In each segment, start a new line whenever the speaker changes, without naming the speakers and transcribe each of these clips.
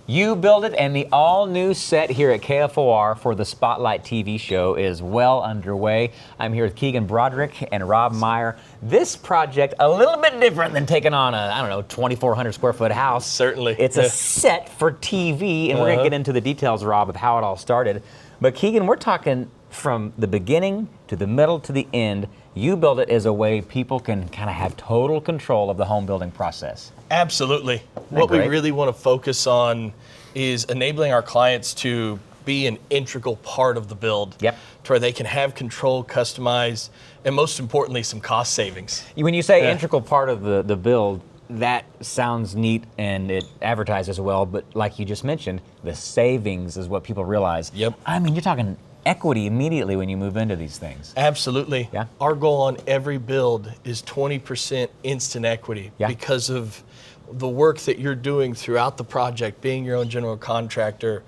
You Build It, and the all-new set here at KFOR for the Spotlight TV show is well underway. I'm here with Keegan, Braudrick, and Rob Meyer. This project, a little bit different than taking on a, 2,400 square foot house.
Certainly.
It's a set for TV, and we're going to get into the details, Rob, of how it all started. But Keegan, we're talking from the beginning to the middle to the end. You Build It is a way people can kind of have total control of the home building process.
Absolutely. What we really want to focus on is enabling our clients to be an integral part of the build.
Yep.
To where they can have control, customize, and most importantly, some cost savings.
When you say integral part of the build, that sounds neat and it advertises well, but like you just mentioned, the savings is what people realize.
Yep.
I mean, you're talking equity immediately when you move into these things.
Absolutely.
Yeah.
Our goal on every build is 20% instant equity because of the work that you're doing throughout the project, being your own general contractor.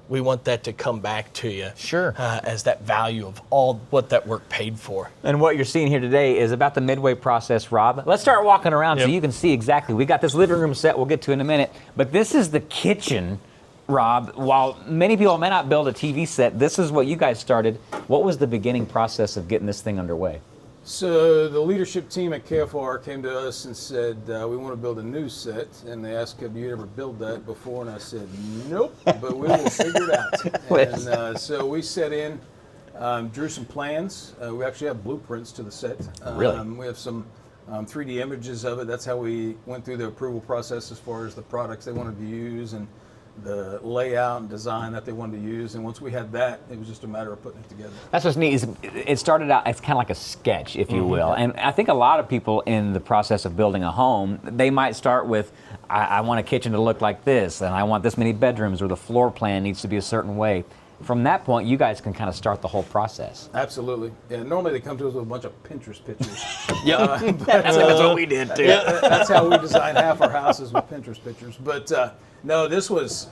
We want that to come back to you.
Sure.
As that value of all what that work paid for.
And what you're seeing here today is about the midway process, Rob. Let's start walking around so you can see exactly. We got this living room set we'll get to in a minute, but this is the kitchen. Rob, while many people may not build a TV set, this is what you guys started. What was the beginning process of getting this thing underway?
So the leadership team at KFOR came to us and said, we want to build a new set. And they asked, have you ever built that before? And I said, nope, but we will figure it out. And so we set in, drew some plans. We actually have blueprints to the set.
Really?
We have some 3D images of it. That's how we went through the approval process as far as the products they wanted to use and the layout and design that they wanted to use. And once we had that, it was just a matter of putting it together.
That's what's neat. Is it started out, it's kind of like a sketch, if you will. And I think a lot of people in the process of building a home, they might start with, I want a kitchen to look like this, and I want this many bedrooms, or the floor plan needs to be a certain way. From that point, you guys can kind of start the whole process.
Absolutely. Yeah, normally they come to us with a bunch of Pinterest pictures.
That's what we did too.
That's how we design half our houses, with Pinterest pictures. But no, this was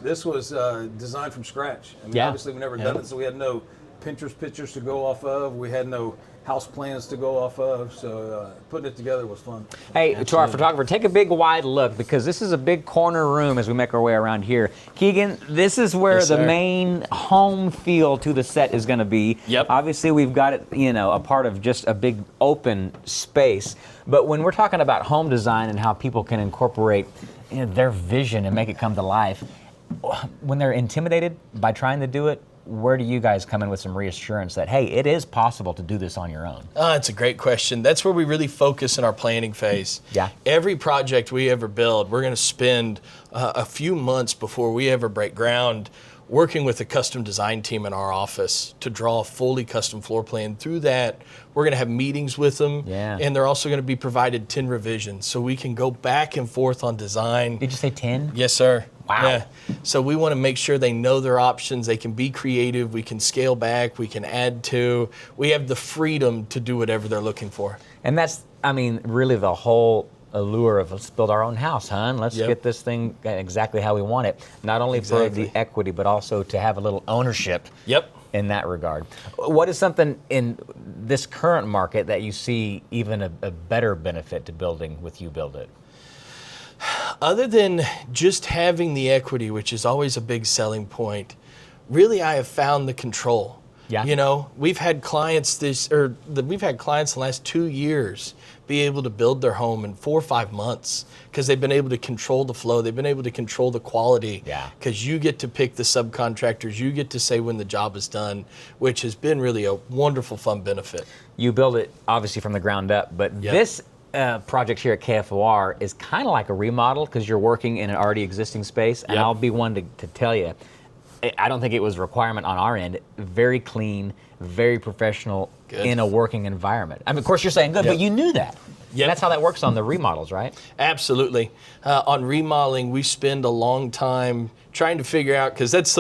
designed from scratch. I mean, obviously we've never done it, so we had no Pinterest pictures to go off of. We had no house plans to go off of, so putting it together was fun.
Hey, to our photographer, take a big wide look, because this is a big corner room as we make our way around here. Keegan, this is where the main home feel to the set is going to be.
Yep.
Obviously, we've got it, a part of just a big open space. But when we're talking about home design and how people can incorporate their vision and make it come to life, when they're intimidated by trying to do it, where do you guys come in with some reassurance that, hey, it is possible to do this on your own?
It's a great question. That's where we really focus in our planning phase.
Yeah.
Every project we ever build, we're going to spend a few months before we ever break ground working with a custom design team in our office to draw a fully custom floor plan. Through that, we're going to have meetings with them, and they're also going to be provided 10 revisions, so we can go back and forth on design.
Did you say 10?
Yes, sir.
Wow.
Yeah. So we want to make sure they know their options. They can be creative. We can scale back. We can add to. We have the freedom to do whatever they're looking for.
And that's, really the whole allure of, let's build our own house, hon. Let's get this thing exactly how we want it. Not only for the equity, but also to have a little ownership in that regard. What is something in this current market that you see even a better benefit to building with You Build It?
Other than just having the equity, which is always a big selling point, really I have found the control.
Yeah.
We've had clients we've had clients the last 2 years be able to build their home in 4 or 5 months because they've been able to control the flow. They've been able to control the quality.
Yeah.
Because you get to pick the subcontractors. You get to say when the job is done, which has been really a wonderful, fun benefit.
You build it obviously from the ground up, but this project here at KFOR is kind of like a remodel because you're working in an already existing space, and I'll be one to tell you, I don't think it was a requirement on our end. Very clean, very professional in a working environment. Of course you're saying good, but you knew that. Yeah, that's how that works on the remodels, right?
Absolutely. On remodeling, we spend a long time trying to figure out, because that's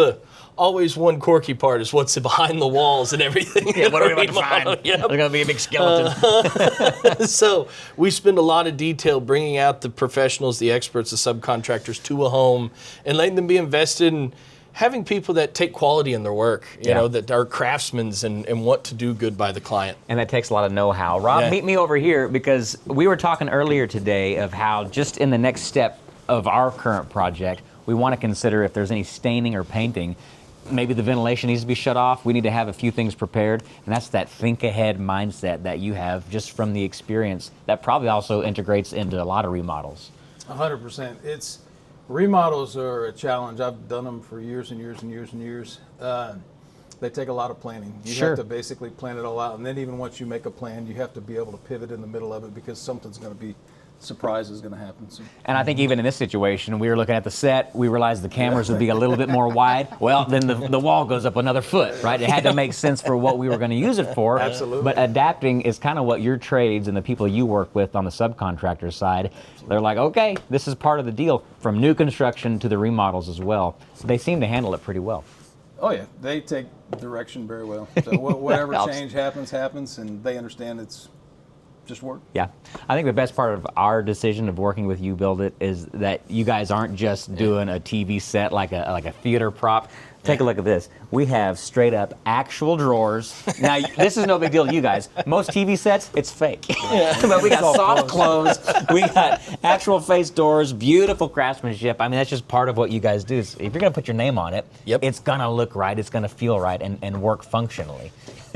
always one quirky part, is what's behind the walls and everything.
Yeah, what are we about to find? There's going to be a big skeleton.
So we spend a lot of detail bringing out the professionals, the experts, the subcontractors to a home and letting them be invested in having people that take quality in their work, you know, that are craftsmen and want to do good by the client.
And that takes a lot of know-how. Rob, meet me over here, because we were talking earlier today of how just in the next step of our current project, we want to consider if there's any staining or painting. Maybe the ventilation needs to be shut off. We need to have a few things prepared, and that's that think ahead mindset that you have just from the experience that probably also integrates into a lot of remodels.
100%. Remodels are a challenge. I've done them for years and years and years and years. They take a lot of planning. You
Sure.
have to basically plan it all out, and then even once you make a plan, you have to be able to pivot in the middle of it because something's going to be surprise is going to happen. So.
And I think even in this situation, we were looking at the set, we realized the cameras would be a little bit more wide. Well, then the wall goes up another foot, right? It had to make sense for what we were going to use it for.
Absolutely.
But adapting is kind of what your trades and the people you work with on the subcontractor side, they're like, okay, this is part of the deal, from new construction to the remodels as well. They seem to handle it pretty well.
Oh yeah, they take direction very well. So whatever change happens, and they understand it's just work.
Yeah, I think the best part of our decision of working with UBuildIt is that you guys aren't just doing a TV set like a theater prop. Take a look at this. We have straight up actual drawers. Now, this is no big deal to you guys. Most TV sets, it's fake. But we got soft close. We got actual face doors, beautiful craftsmanship. I mean, that's just part of what you guys do. So if you're going to put your name on it, it's going to look right, it's going to feel right, and work functionally.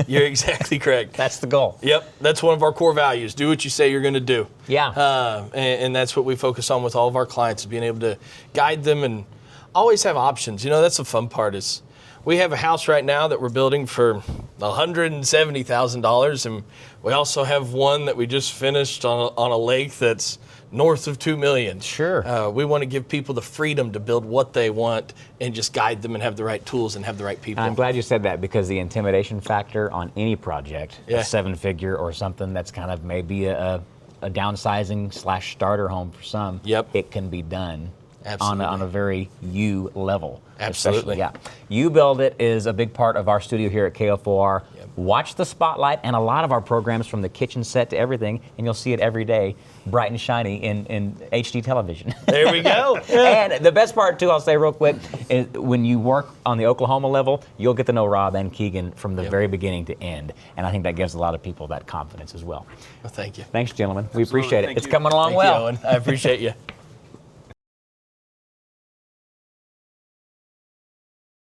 You're exactly correct.
That's the goal.
Yep, that's one of our core values. Do what you say you're going to do.
Yeah.
And that's what we focus on with all of our clients, is being able to guide them and always have options. You know, that's the fun part is we have a house right now that we're building for $170,000, and we also have one that we just finished on a lake that's north of $2 million.
Sure.
We want to give people the freedom to build what they want and just guide them and have the right tools and have the right people.
I'm glad you said that, because the intimidation factor on any project, a
Yeah.
7-figure or something that's kind of maybe a downsizing / starter home for some, it can be done on a very you level.
Absolutely.
Yeah. UBuildIt is a big part of our studio here at KFOR. Watch the Spotlight and a lot of our programs, from the kitchen set to everything, and you'll see it every day, bright and shiny in HD television.
There we go.
And the best part, too, I'll say real quick, is when you work on the Oklahoma level, you'll get to know Rob and Keegan from the very beginning to end. And I think that gives a lot of people that confidence as well.
Well, thank you.
Thanks, gentlemen. We
Absolutely.
appreciate it.
Thank
It's
you.
coming along
Thank
well.
you, Owen. I appreciate you.